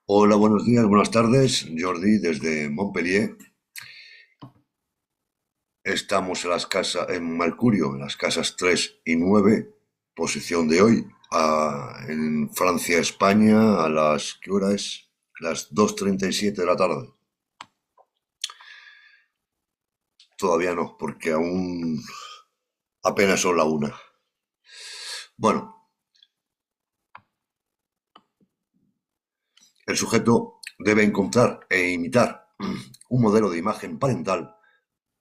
Hola, buenos días, buenas tardes. Jordi desde Montpellier. Estamos en las casas, en Mercurio, en las casas 3 y 9, posición de hoy, en Francia, España, a las, ¿qué hora es? Las 2:37 de la tarde. Todavía no, porque aún apenas son la una. Bueno, el sujeto debe encontrar e imitar un modelo de imagen parental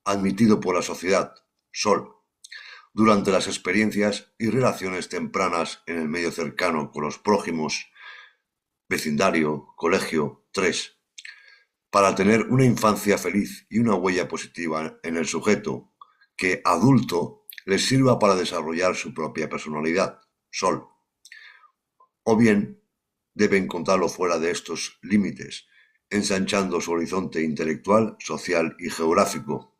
admitido por la sociedad, Sol, durante las experiencias y relaciones tempranas en el medio cercano con los prójimos, vecindario, colegio. 3. Para tener una infancia feliz y una huella positiva en el sujeto que, adulto, le sirva para desarrollar su propia personalidad, Sol. O bien, debe encontrarlo fuera de estos límites, ensanchando su horizonte intelectual, social y geográfico,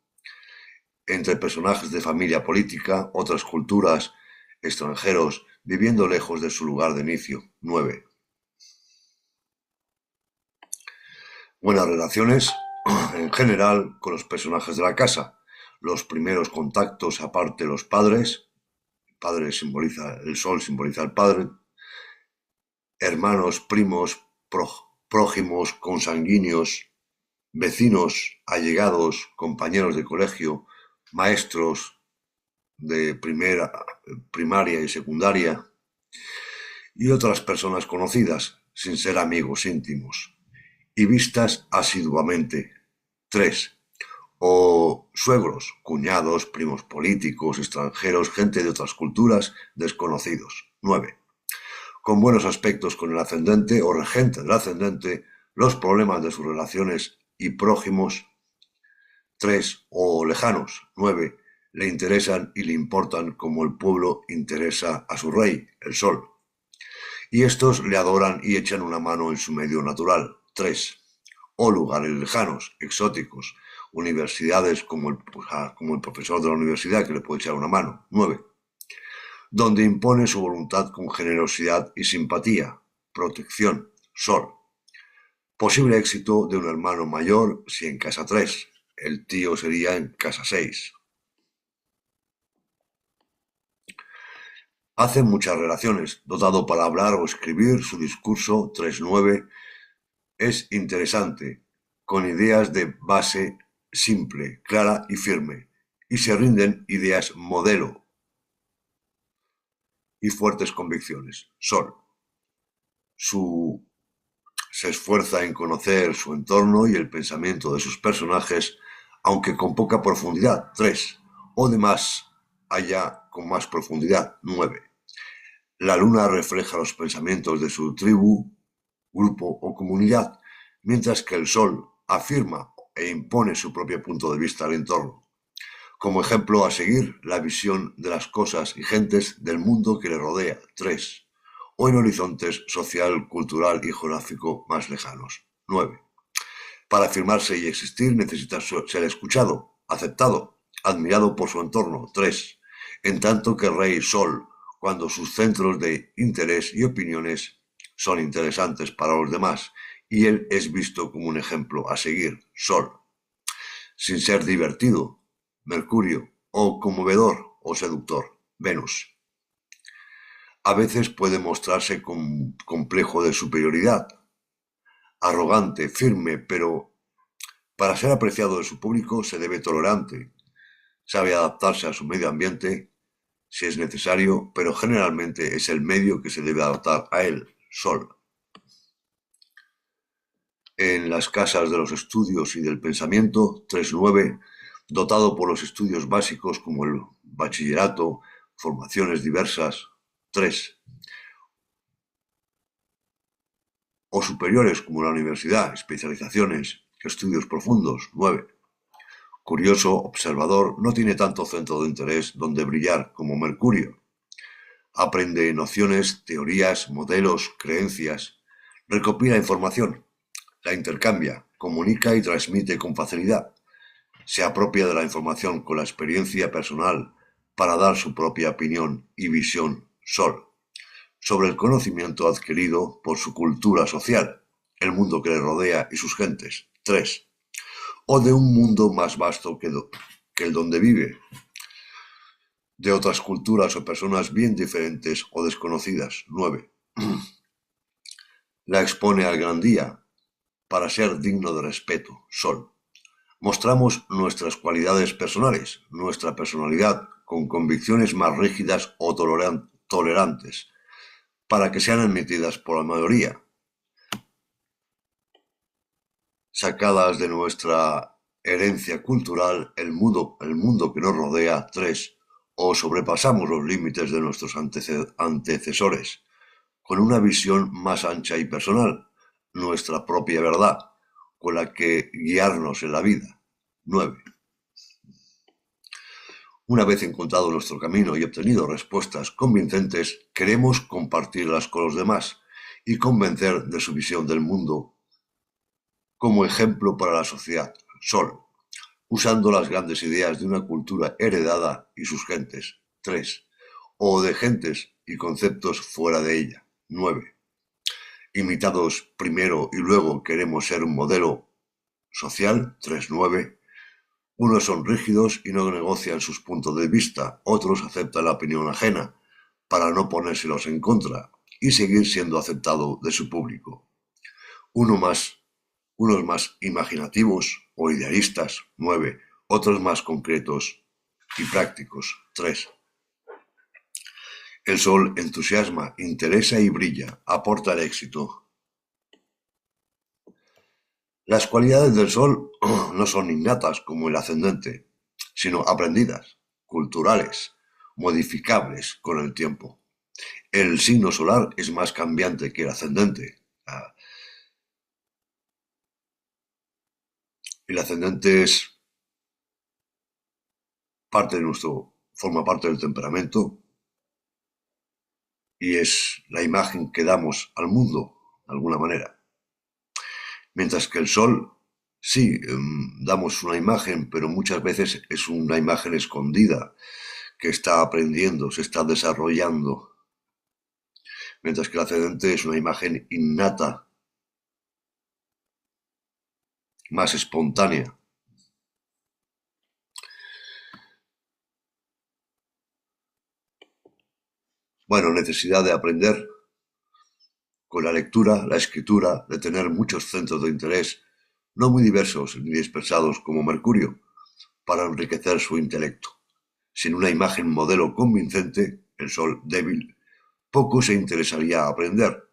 entre personajes de familia política, otras culturas, extranjeros, viviendo lejos de su lugar de inicio. 9. Buenas relaciones en general con los personajes de la casa. Los primeros contactos aparte los padres. El padre simboliza, el sol simboliza al padre. Hermanos, primos, prójimos, consanguíneos, vecinos, allegados, compañeros de colegio, maestros de primaria y secundaria, y otras personas conocidas, sin ser amigos íntimos, y vistas asiduamente. 3. O suegros, cuñados, primos políticos, extranjeros, gente de otras culturas, desconocidos. 9. Con buenos aspectos con el ascendente o regente del ascendente, los problemas de sus relaciones y prójimos. 3. O lejanos. 9. Le interesan y le importan como el pueblo interesa a su rey, el sol. Y estos le adoran y echan una mano en su medio natural. 3. O lugares lejanos, exóticos, universidades como el profesor de la universidad que le puede echar una mano. 9. Donde impone su voluntad con generosidad y simpatía. Protección, Sol. Posible éxito de un hermano mayor si en casa 3. El tío sería en casa 6. Hace muchas relaciones, dotado para hablar o escribir, su discurso 3-9 es interesante, con ideas de base simple, clara y firme, y se rinden ideas modelo y fuertes convicciones. Sol. Su, Se esfuerza en conocer su entorno y el pensamiento de sus personajes, aunque con poca profundidad. 3. O de más allá con más profundidad. 9. La luna refleja los pensamientos de su tribu, grupo o comunidad, mientras que el sol afirma e impone su propio punto de vista al entorno. Como ejemplo a seguir, la visión de las cosas y gentes del mundo que le rodea. 3. O en horizontes social, cultural y geográfico más lejanos. 9. Para afirmarse y existir necesita ser escuchado, aceptado, admirado por su entorno. 3. En tanto que el rey Sol, cuando sus centros de interés y opiniones son interesantes para los demás, y él es visto como un ejemplo a seguir. Sol. Sin ser divertido. Mercurio. O conmovedor o seductor. Venus. A veces puede mostrarse con complejo de superioridad, arrogante, firme, pero para ser apreciado de su público se debe tolerante. Sabe adaptarse a su medio ambiente si es necesario, pero generalmente es el medio que se debe adaptar a él. Sol. En las casas de los estudios y del pensamiento. 3-9, dotado por los estudios básicos como el bachillerato, formaciones diversas. 3. O superiores como la universidad, especializaciones, estudios profundos. 9. Curioso, observador, no tiene tanto centro de interés donde brillar como Mercurio. Aprende nociones, teorías, modelos, creencias. Recopila información, la intercambia, comunica y transmite con facilidad. Se apropia de la información con la experiencia personal para dar su propia opinión y visión. Sol. Sobre el conocimiento adquirido por su cultura social. el mundo que le rodea y sus gentes. 3. O de un mundo más vasto que el donde vive, de otras culturas o personas bien diferentes o desconocidas. 9. La expone al gran día, para ser digno de respeto. Sol. Mostramos nuestras cualidades personales, nuestra personalidad, con convicciones más rígidas o tolerantes, para que sean admitidas por la mayoría, sacadas de nuestra herencia cultural, el mundo que nos rodea. 3. O sobrepasamos los límites de nuestros antecesores, con una visión más ancha y personal, nuestra propia verdad, con la que guiarnos en la vida. 9. Una vez encontrado nuestro camino y obtenido respuestas convincentes, queremos compartirlas con los demás y convencer de su visión del mundo como ejemplo para la sociedad. Sol. Usando las grandes ideas de una cultura heredada y sus gentes. 3. O de gentes y conceptos fuera de ella. 9. Imitados primero y luego queremos ser un modelo social. 3.9. Unos son rígidos y no negocian sus puntos de vista, otros aceptan la opinión ajena, para no ponérselos en contra y seguir siendo aceptado de su público. Unos más imaginativos o idealistas. 9. Otros más concretos y prácticos. 3. El sol entusiasma, interesa y brilla, aporta el éxito. Las cualidades del sol no son innatas como el ascendente, sino aprendidas, culturales, modificables con el tiempo. El signo solar es más cambiante que el ascendente. El ascendente forma parte del temperamento y es la imagen que damos al mundo, de alguna manera. Mientras que el sol, sí, damos una imagen, pero muchas veces es una imagen escondida, que está aprendiendo, se está desarrollando. Mientras que el ascendente es una imagen innata, más espontánea. Bueno, necesidad de aprender con la lectura, la escritura, de tener muchos centros de interés, no muy diversos ni dispersados como Mercurio, para enriquecer su intelecto. Sin una imagen modelo convincente, el sol débil, poco se interesaría a aprender.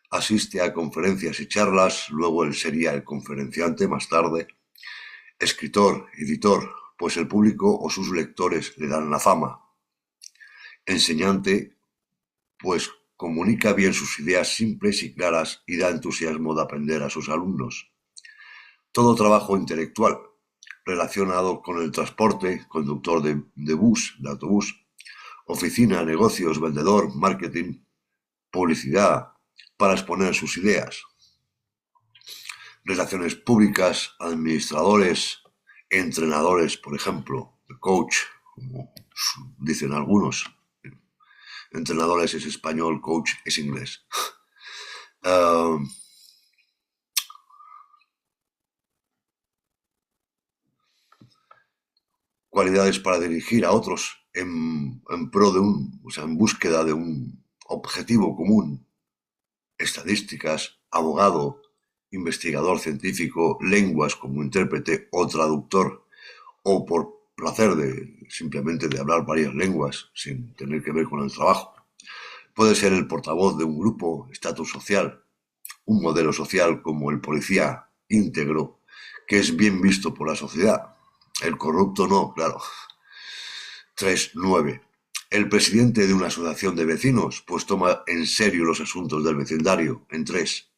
Asiste a conferencias y charlas, luego él sería el conferenciante más tarde, escritor, editor, pues el público o sus lectores le dan la fama. Enseñante, pues comunica bien sus ideas simples y claras y da entusiasmo de aprender a sus alumnos. Todo trabajo intelectual relacionado con el transporte, conductor de bus, de autobús, oficina, negocios, vendedor, marketing, publicidad, para exponer sus ideas. Relaciones públicas, administradores, entrenadores, por ejemplo, coach, como dicen algunos. Entrenadores es español, coach es inglés. Cualidades para dirigir a otros en pro de en búsqueda de un objetivo común. Estadísticas, abogado, investigador científico, lenguas como intérprete o traductor, o por placer simplemente de hablar varias lenguas sin tener que ver con el trabajo. Puede ser el portavoz de un grupo, estatus social, un modelo social como el policía íntegro, que es bien visto por la sociedad. El corrupto no, claro. 3.9. El presidente de una asociación de vecinos, pues toma en serio los asuntos del vecindario. En 3.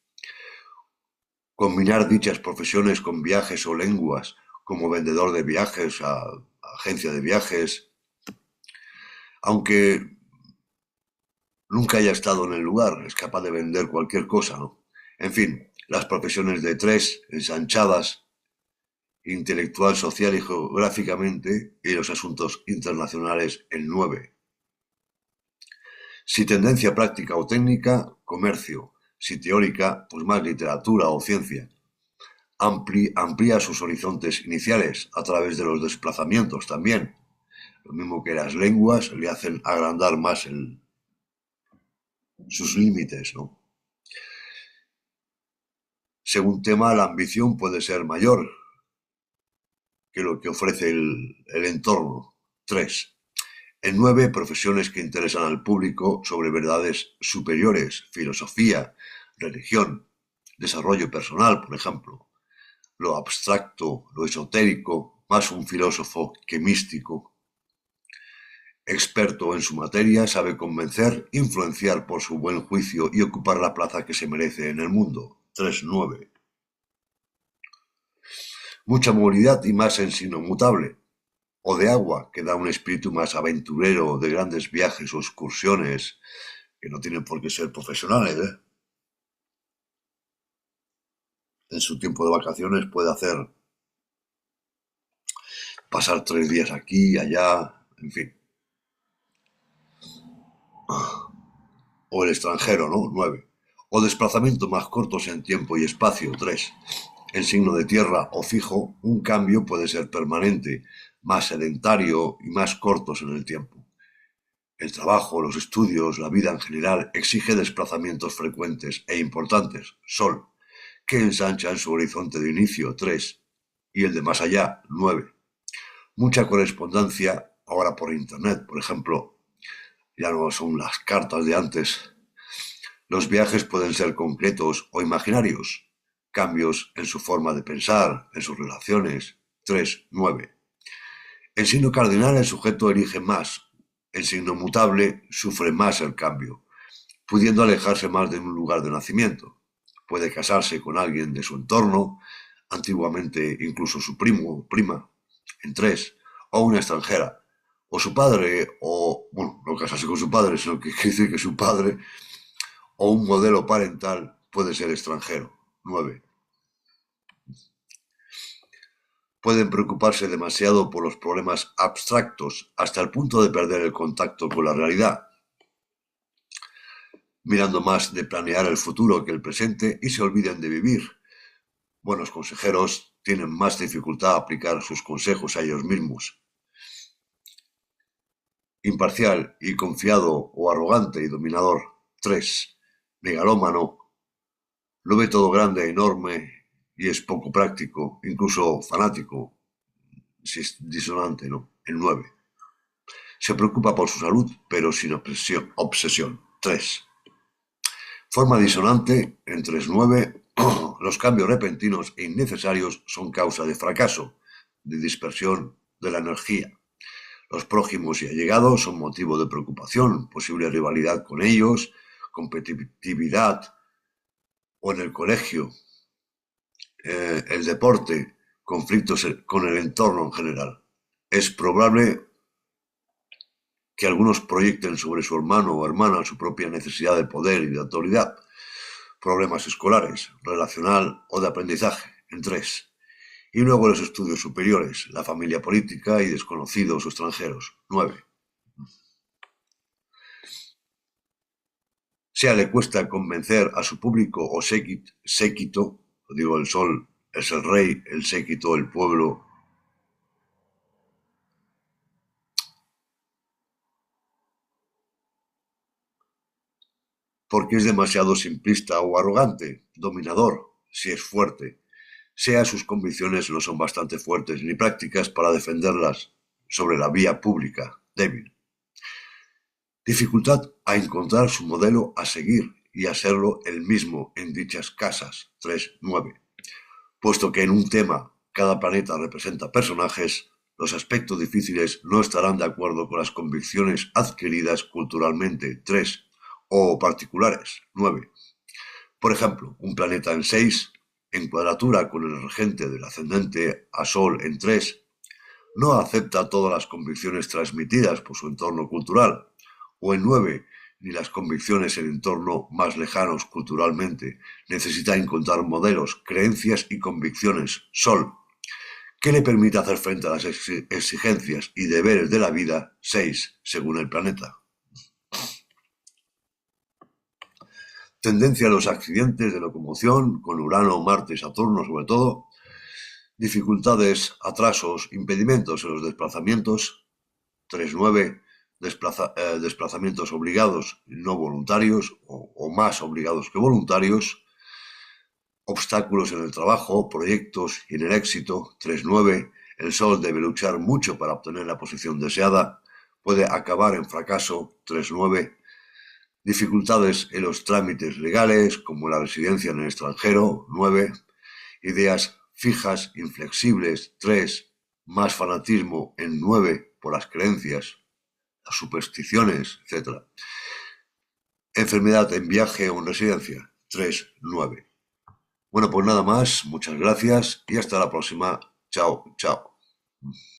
Combinar dichas profesiones con viajes o lenguas, como vendedor de viajes, agencia de viajes, aunque nunca haya estado en el lugar, es capaz de vender cualquier cosa, ¿no? En fin, las profesiones de 3, ensanchadas, intelectual, social y geográficamente, y los asuntos internacionales en 9. Si tendencia práctica o técnica, comercio. Si teórica, pues más literatura o ciencia. Amplía sus horizontes iniciales a través de los desplazamientos también. Lo mismo que las lenguas le hacen agrandar más sus límites, ¿no? Según tema, la ambición puede ser mayor que lo que ofrece el entorno. 3. En 9, profesiones que interesan al público sobre verdades superiores, filosofía, religión, desarrollo personal, por ejemplo. Lo abstracto, lo esotérico, más un filósofo que místico. Experto en su materia, sabe convencer, influenciar por su buen juicio y ocupar la plaza que se merece en el mundo. 3.9. Mucha movilidad y más en signo mutable. O de agua, que da un espíritu más aventurero, de grandes viajes o excursiones, que no tienen por qué ser profesionales, ¿eh? En su tiempo de vacaciones puede hacer pasar 3 días aquí, allá, en fin. O el extranjero, ¿no? 9. O desplazamientos más cortos en tiempo y espacio. 3. En signo de tierra o fijo, un cambio puede ser permanente, más sedentario y más cortos en el tiempo. El trabajo, los estudios, la vida en general exige desplazamientos frecuentes e importantes. Sol, que ensanchan su horizonte de inicio. 3. Y el de más allá. 9. Mucha correspondencia ahora por internet, por ejemplo. Ya no son las cartas de antes. Los viajes pueden ser concretos o imaginarios. Cambios en su forma de pensar, en sus relaciones. 3.9. En signo cardinal el sujeto elige más. En signo mutable sufre más el cambio, pudiendo alejarse más de un lugar de nacimiento. Puede casarse con alguien de su entorno, antiguamente incluso su primo o prima, en 3, o una extranjera, o su padre, o, bueno, no casarse con su padre, sino que quiere decir que su padre o un modelo parental puede ser extranjero. 9. Pueden preocuparse demasiado por los problemas abstractos hasta el punto de perder el contacto con la realidad, mirando más de planear el futuro que el presente y se olviden de vivir. Buenos consejeros tienen más dificultad a aplicar sus consejos a ellos mismos. Imparcial y confiado o arrogante y dominador. 3. Megalómano. Lo ve todo grande, enorme y es poco práctico, incluso fanático, si es disonante, ¿no? El 9. Se preocupa por su salud, pero sin obsesión. 3. Forma disonante en 3.9. Los cambios repentinos e innecesarios son causa de fracaso, de dispersión de la energía. Los prójimos y allegados son motivo de preocupación, posible rivalidad con ellos, competitividad o en el colegio, el deporte, conflictos con el entorno en general. Es probable que algunos proyecten sobre su hermano o hermana su propia necesidad de poder y de autoridad. Problemas escolares, relacional o de aprendizaje, en 3. Y luego los estudios superiores, la familia política y desconocidos o extranjeros. 9. Sea le cuesta convencer a su público o séquito, digo, el sol es el rey, el séquito, el pueblo. Porque es demasiado simplista o arrogante, dominador, si es fuerte. Sea sus convicciones no son bastante fuertes ni prácticas para defenderlas sobre la vía pública, débil. Dificultad a encontrar su modelo a seguir y a serlo él mismo en dichas casas. 3.9. Puesto que en un tema cada planeta representa personajes, los aspectos difíciles no estarán de acuerdo con las convicciones adquiridas culturalmente. 3. O particulares. 9. Por ejemplo, un planeta en 6, en cuadratura con el regente del ascendente a Sol en 3, no acepta todas las convicciones transmitidas por su entorno cultural, o en 9, ni las convicciones en entorno más lejanos culturalmente. Necesita encontrar modelos, creencias y convicciones, Sol, que le permita hacer frente a las exigencias y deberes de la vida, 6, según el planeta. Tendencia a los accidentes de locomoción con Urano, Marte y Saturno sobre todo. Dificultades, atrasos, impedimentos en los desplazamientos. 3.9. Desplazamientos obligados y no voluntarios o más obligados que voluntarios. Obstáculos en el trabajo, proyectos y en el éxito. 3.9. El Sol debe luchar mucho para obtener la posición deseada. Puede acabar en fracaso. 3.9. Dificultades en los trámites legales, como la residencia en el extranjero. 9. Ideas fijas, inflexibles. 3. Más fanatismo en 9 por las creencias, las supersticiones, etc. Enfermedad en viaje o en residencia. 3.9. Bueno, pues nada más. Muchas gracias y hasta la próxima. Chao, chao.